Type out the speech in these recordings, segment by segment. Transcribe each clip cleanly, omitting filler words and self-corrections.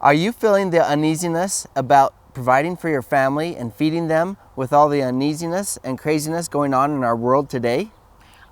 Are you feeling the uneasiness about providing for your family and feeding them with all the uneasiness and craziness going on in our world today?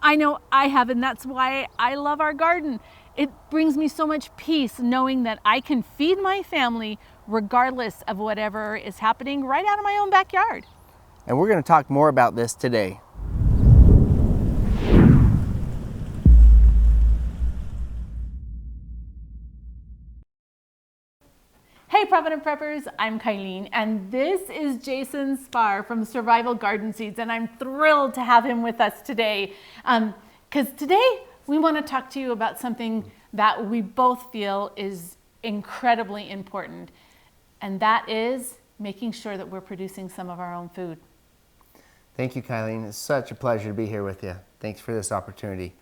I know I have, and that's why I love our garden. It brings me so much peace knowing that I can feed my family regardless of whatever is happening right out of my own backyard. And we're going to talk more about this today. Hey Provident Preppers, I'm Kylene, and this is Jason Spahr from Survival Garden Seeds, and I'm thrilled to have him with us today. Because today we want to talk to you about something that we both feel is incredibly important, and that is making sure that we're producing some of our own food. Thank you, Kylene. It's such a pleasure to be here with you. Thanks for this opportunity.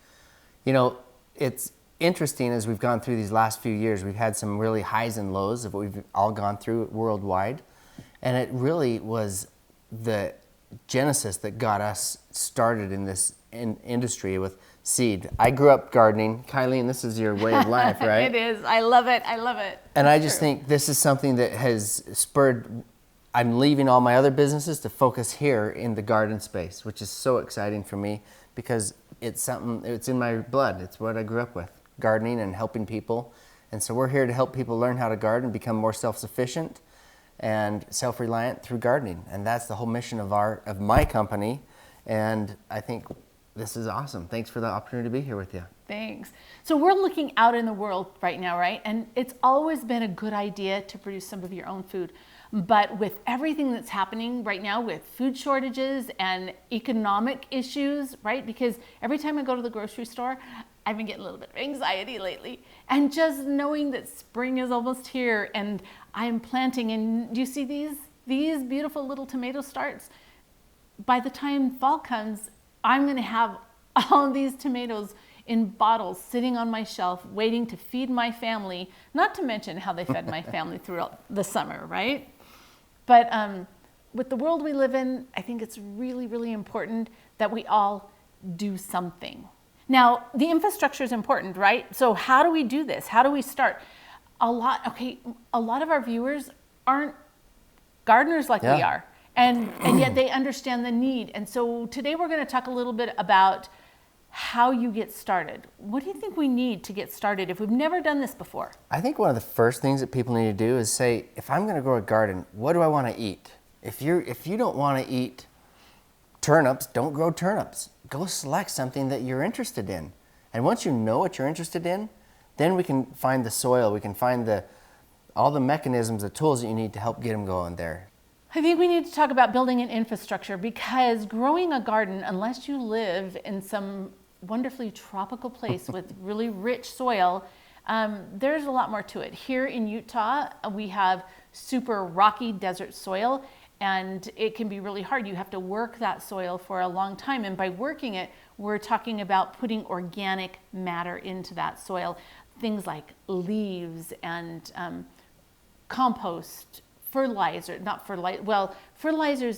You know, it's interesting as we've gone through these last few years, we've had some really highs and lows of what we've all gone through worldwide. And it really was the genesis that got us started in this industry with seed. I grew up gardening. Kylene, this is your way of life, right? It is. I love it. I love it. And I just think this is something that has spurred, I'm leaving all my other businesses to focus here in the garden space, which is so exciting for me because it's in my blood. It's what I grew up with, gardening and helping people. And so we're here to help people learn how to garden, become more self-sufficient and self-reliant through gardening. And that's the whole mission of my company. And I think this is awesome. Thanks for the opportunity to be here with you. Thanks. So we're looking out in the world right now, right? And it's always been a good idea to produce some of your own food. But with everything that's happening right now with food shortages and economic issues, right? Because every time I go to the grocery store, I've been getting a little bit of anxiety lately. And just knowing that spring is almost here and I'm planting, and do you see these beautiful little tomato starts? By the time fall comes, I'm gonna have all these tomatoes in bottles sitting on my shelf waiting to feed my family, not to mention how they fed my family throughout the summer, right? But with the world we live in, I think it's really, really important that we all do something. Now, the infrastructure is important, right? So how do we do this? How do we start? A lot of our viewers aren't gardeners like we are, and yet they understand the need. And so today we're going to talk a little bit about how you get started. What do you think we need to get started if we've never done this before? I think one of the first things that people need to do is say, if I'm going to grow a garden, what do I want to eat? If you don't want to eat turnips, don't grow turnips. Go select something that you're interested in. And once you know what you're interested in, then we can find the soil, we can find all the mechanisms, the tools that you need to help get them going there. I think we need to talk about building an infrastructure, because growing a garden, unless you live in some wonderfully tropical place with really rich soil, there's a lot more to it. Here in Utah, we have super rocky desert soil, and it can be really hard. You have to work that soil for a long time. And by working it, we're talking about putting organic matter into that soil. Things like leaves and compost, fertilizers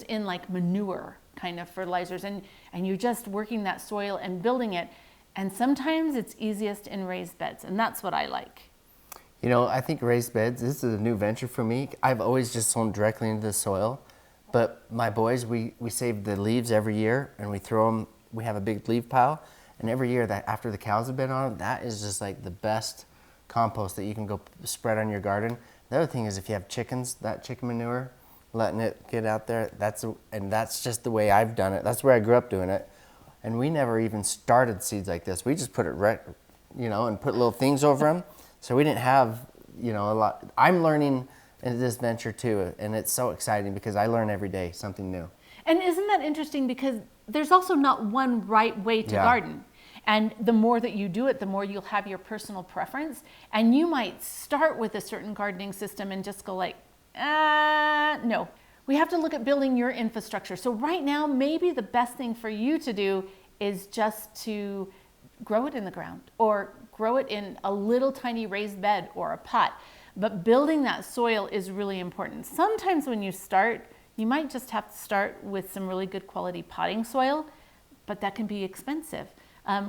in like manure kind of fertilizers. And you're just working that soil and building it. And sometimes it's easiest in raised beds. And that's what I like. You know, I think raised beds, this is a new venture for me. I've always just sown directly into the soil. But my boys, we save the leaves every year and we throw them, we have a big leaf pile. And every year that after the cows have been on them, that is just like the best compost that you can go spread on your garden. The other thing is if you have chickens, that chicken manure, letting it get out there, that's just the way I've done it. That's where I grew up doing it. And we never even started seeds like this. We just put it right, and put little things over them. So we didn't have, a lot. I'm learning into this venture too, and it's so exciting because I learn every day something new. And isn't that interesting, because there's also not one right way to garden. And the more that you do it, the more you'll have your personal preference. And you might start with a certain gardening system and just go like, no. We have to look at building your infrastructure. So right now, maybe the best thing for you to do is just to grow it in the ground or grow it in a little tiny raised bed or a pot. But building that soil is really important. Sometimes when you start, you might just have to start with some really good quality potting soil, but that can be expensive.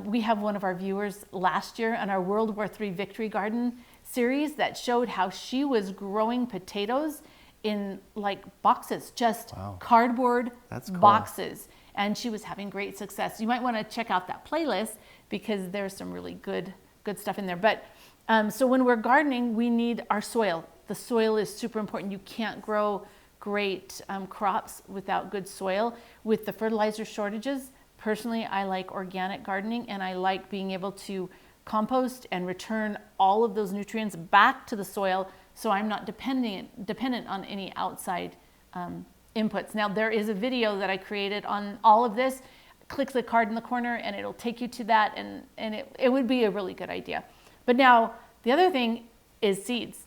We have one of our viewers last year on our World War III victory garden series that showed how she was growing potatoes in like boxes, just cardboard That's cool. boxes. And she was having great success. You might want to check out that playlist because there's some really good stuff in there. But so when we're gardening, we need our soil. The soil is super important. You can't grow great crops without good soil. With the fertilizer shortages, personally, I like organic gardening, and I like being able to compost and return all of those nutrients back to the soil, so I'm not dependent on any outside inputs. Now, there is a video that I created on all of this. Click the card in the corner and it'll take you to that, and it would be a really good idea. But now, the other thing is seeds.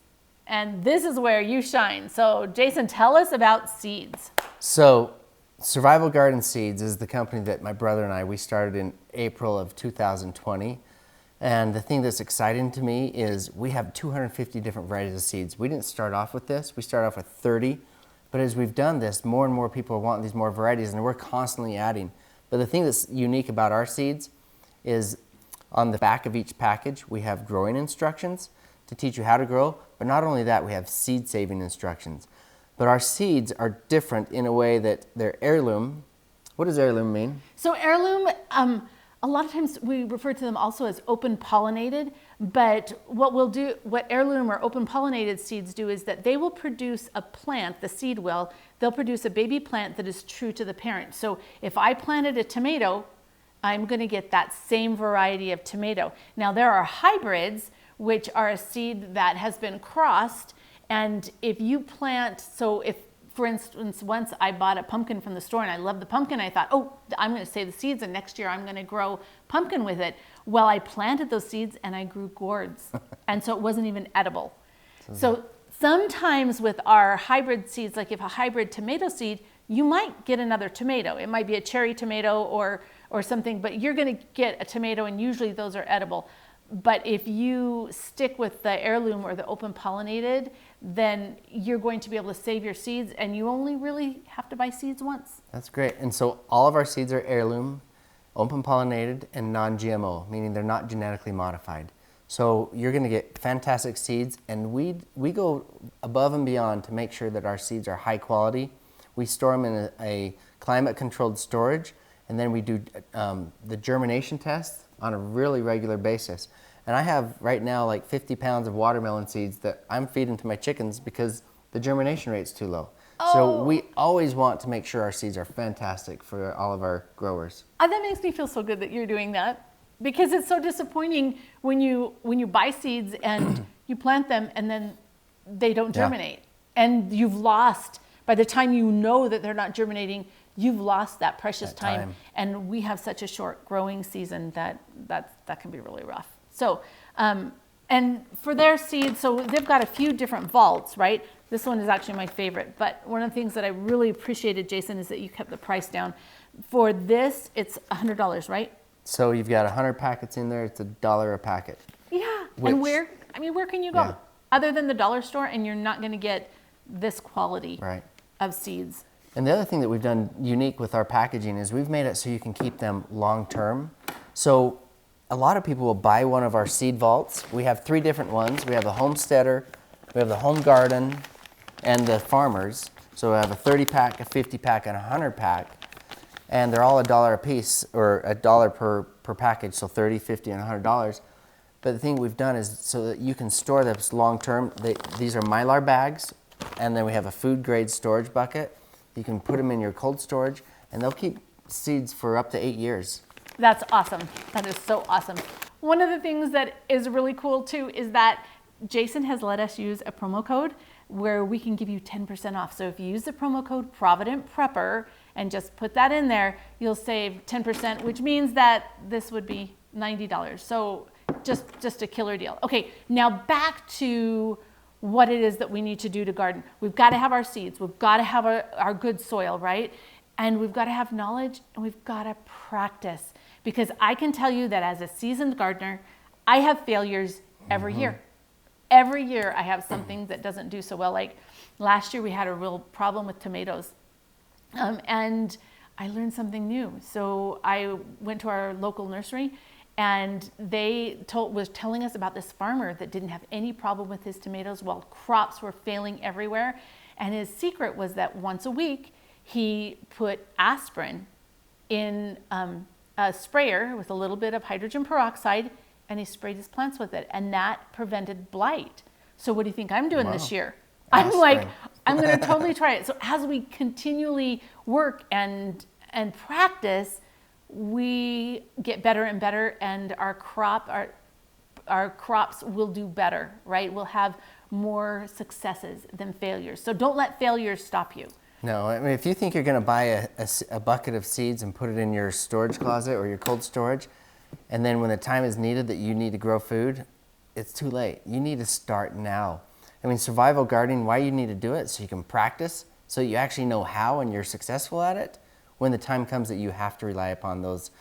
And this is where you shine. So Jason, tell us about seeds. So Survival Garden Seeds is the company that my brother and we started in April of 2020. And the thing that's exciting to me is we have 250 different varieties of seeds. We didn't start off with this. We started off with 30. But as we've done this, more and more people are wanting these more varieties, and we're constantly adding. But the thing that's unique about our seeds is on the back of each package, we have growing instructions to teach you how to grow. But not only that, we have seed saving instructions. But our seeds are different in a way that they're heirloom. What does heirloom mean? So heirloom, a lot of times we refer to them also as open pollinated, but what heirloom or open pollinated seeds do is that they will produce a plant, the seed will, they'll produce a baby plant that is true to the parent. So if I planted a tomato, I'm going to get that same variety of tomato. Now there are hybrids, which are a seed that has been crossed, and if you plant, so if, for instance, once I bought a pumpkin from the store and I loved the pumpkin, I thought, oh, I'm going to save the seeds and next year I'm going to grow pumpkin with it. Well, I planted those seeds and I grew gourds, and so it wasn't even edible. So sometimes with our hybrid seeds, like if a hybrid tomato seed, you might get another tomato. It might be a cherry tomato or something, but you're going to get a tomato, and usually those are edible. But if you stick with the heirloom or the open pollinated, then you're going to be able to save your seeds, and you only really have to buy seeds once. That's great. And so all of our seeds are heirloom, open pollinated, and non-GMO, meaning they're not genetically modified. So you're going to get fantastic seeds, and we go above and beyond to make sure that our seeds are high quality. We store them in a climate-controlled storage, and then we do the germination test on a really regular basis. And I have right now like 50 pounds of watermelon seeds that I'm feeding to my chickens because the germination rate's too low. Oh. So we always want to make sure our seeds are fantastic for all of our growers. That makes me feel so good that you're doing that, because it's so disappointing when you buy seeds and you plant them and then they don't germinate. And you've lost, by the time you know that they're not germinating, you've lost that precious time. And we have such a short growing season that can be really rough. So, and for their seeds, so they've got a few different vaults, right? This one is actually my favorite. But one of the things that I really appreciated, Jason, is that you kept the price down. For this, it's $100, right? So you've got 100 packets in there. It's $1 a packet. Yeah. And where can you go other than the dollar store, and you're not going to get this quality of seeds? And the other thing that we've done unique with our packaging is we've made it so you can keep them long term. So a lot of people will buy one of our seed vaults. We have 3 different ones. We have the homesteader, we have the home garden, and the farmers. So we have a 30 pack, a 50 pack, and a 100 pack. And they're all $1 a piece, or $1 per package, so $30, $50, and $100. But the thing we've done is so that you can store this long term. These are Mylar bags, and then we have a food grade storage bucket. You can put them in your cold storage, and they'll keep seeds for up to 8 years. That's awesome. That is so awesome. One of the things that is really cool too is that Jason has let us use a promo code where we can give you 10% off. So if you use the promo code Provident Prepper and just put that in there, you'll save 10%, which means that this would be $90. So just a killer deal. Okay, now back to what it is that we need to do to garden. We've got to have our seeds. We've got to have our good soil, right? And we've got to have knowledge, and we've got to practice. Because I can tell you that as a seasoned gardener, I have failures every year. Every year I have something that doesn't do so well. Like last year we had a real problem with tomatoes. And I learned something new. So I went to our local nursery And was telling us about this farmer that didn't have any problem with his tomatoes while crops were failing everywhere. And his secret was that once a week, he put aspirin in a sprayer with a little bit of hydrogen peroxide, and he sprayed his plants with it, and that prevented blight. So what do you think I'm doing this year? I'm like, I'm going to totally try it. So as we continually work and practice, we get better and better, and our crops will do better, right? We'll have more successes than failures. So don't let failures stop you. No, I mean, if you think you're going to buy a bucket of seeds and put it in your storage closet or your cold storage, and then when the time is needed that you need to grow food, it's too late. You need to start now. I mean, survival gardening, why you need to do it? So you can practice, so you actually know how and you're successful at it when the time comes that you have to rely upon those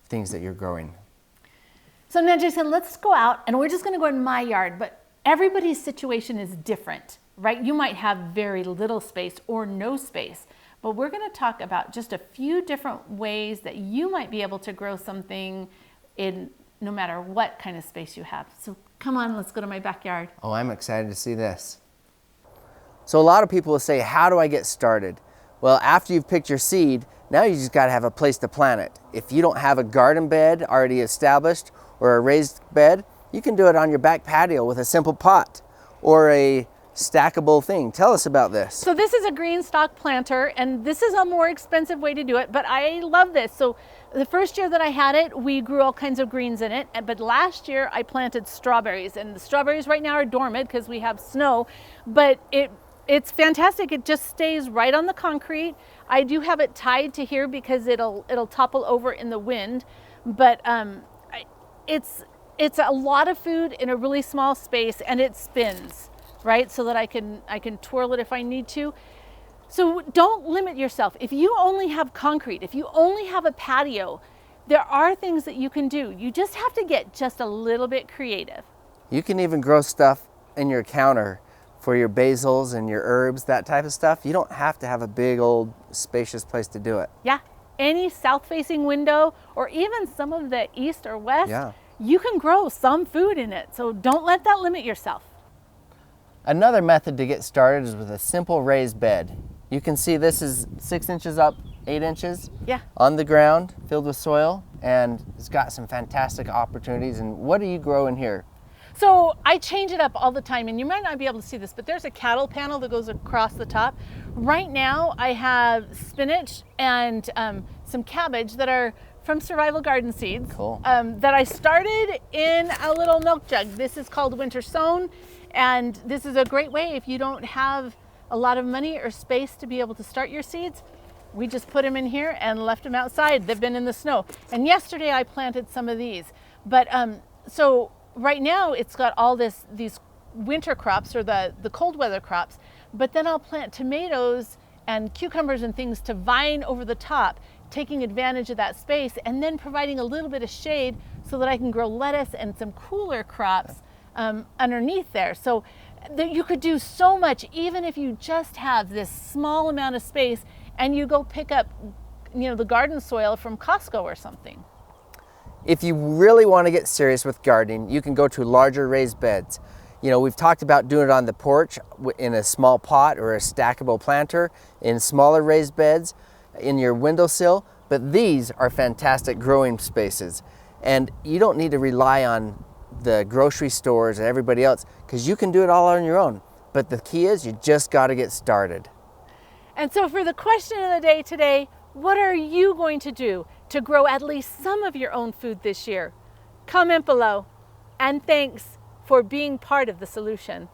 things that you're growing. So now, Jason, let's go out, and we're just going to go in my yard, but everybody's situation is different, right? You might have very little space or no space, but we're going to talk about just a few different ways that you might be able to grow something in no matter what kind of space you have. So come on, let's go to my backyard. Oh, I'm excited to see this. So a lot of people will say, how do I get started? Well, after you've picked your seed, now you just got to have a place to plant it. If you don't have a garden bed already established or a raised bed, you can do it on your back patio with a simple pot or a stackable thing. Tell us about this. So this is a green stalk planter, and this is a more expensive way to do it, but I love this. So the first year that I had it, we grew all kinds of greens in it, but last year I planted strawberries, and the strawberries right now are dormant because we have snow, but it's fantastic. It just stays right on the concrete. I do have it tied to here because it'll topple over in the wind, but it's a lot of food in a really small space, and it spins, right? So that I can twirl it if I need to. So don't limit yourself. If you only have concrete, if you only have a patio, there are things that you can do. You just have to get just a little bit creative. You can even grow stuff in your counter for your basils and your herbs, that type of stuff. You don't have to have a big old spacious place to do it. Yeah, any south-facing window or even some of the east or west, you can grow some food in it. So don't let that limit yourself. Another method to get started is with a simple raised bed. You can see this is 6 inches up, 8 inches on the ground, filled with soil, and it's got some fantastic opportunities. And what do you grow in here? So I change it up all the time, and you might not be able to see this, but there's a cattle panel that goes across the top. Right now I have spinach and some cabbage that are from Survival Garden Seeds. Cool. That I started in a little milk jug. This is called Winter Sown, and this is a great way if you don't have a lot of money or space to be able to start your seeds. We just put them in here and left them outside. They've been in the snow. And yesterday I planted some of these. But so right now it's got all these winter crops or the cold weather crops, but then I'll plant tomatoes and cucumbers and things to vine over the top, taking advantage of that space and then providing a little bit of shade so that I can grow lettuce and some cooler crops underneath there. So that you could do so much even if you just have this small amount of space and you go pick up, the garden soil from Costco or something. If you really want to get serious with gardening, you can go to larger raised beds. We've talked about doing it on the porch in a small pot or a stackable planter, in smaller raised beds, in your windowsill, but these are fantastic growing spaces. And you don't need to rely on the grocery stores and everybody else because you can do it all on your own. But the key is you just got to get started. And so for the question of the day today, what are you going to do to grow at least some of your own food this year? Comment below. And thanks for being part of the solution.